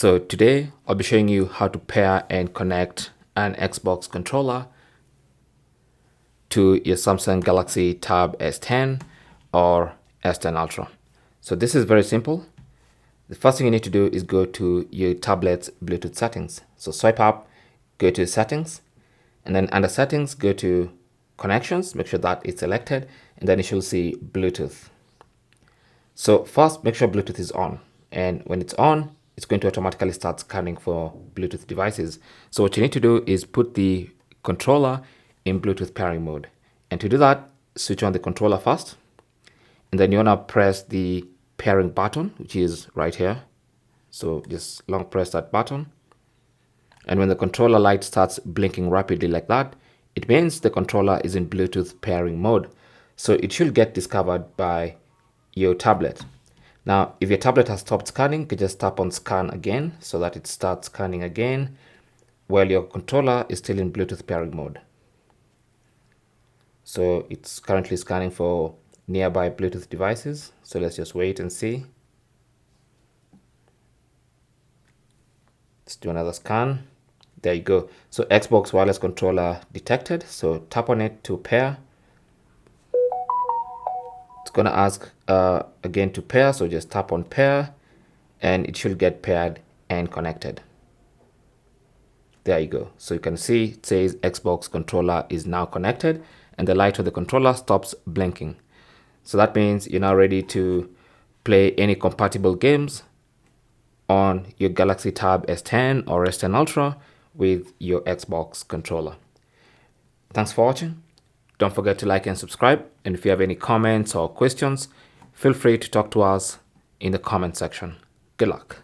So today I'll be showing you how to pair and connect an Xbox controller to your Samsung Galaxy Tab S10 or S10 Ultra. So this is very simple. The first thing you need to do is go to your tablet's Bluetooth settings. So swipe up, go to settings, and then under settings, go to connections, make sure that it's selected, and then you should see Bluetooth. So first, make sure Bluetooth is on. And when it's on, it's going to automatically start scanning for Bluetooth devices. So what you need to do is put the controller in Bluetooth pairing mode. And to do that, switch on the controller first. And then you want to press the pairing button, which is right here. So just long press that button. And when the controller light starts blinking rapidly like that, it means the controller is in Bluetooth pairing mode. So it should get discovered by your tablet. Now, if your tablet has stopped scanning, you can just tap on scan again so that it starts scanning again while your controller is still in Bluetooth pairing mode. So it's currently scanning for nearby Bluetooth devices. So let's just wait and see. Let's do another scan. There you go. So Xbox wireless controller detected. So tap on it to pair. It's going to ask again to pair, so just tap on pair and it should get paired and connected. There you go. So you can see it says Xbox controller is now connected and the light of the controller stops blinking. So that means you're now ready to play any compatible games on your Galaxy Tab S10 or S10 Ultra with your Xbox controller. Thanks for watching. Don't forget to like and subscribe. And if you have any comments or questions, feel free to talk to us in the comment section. Good luck.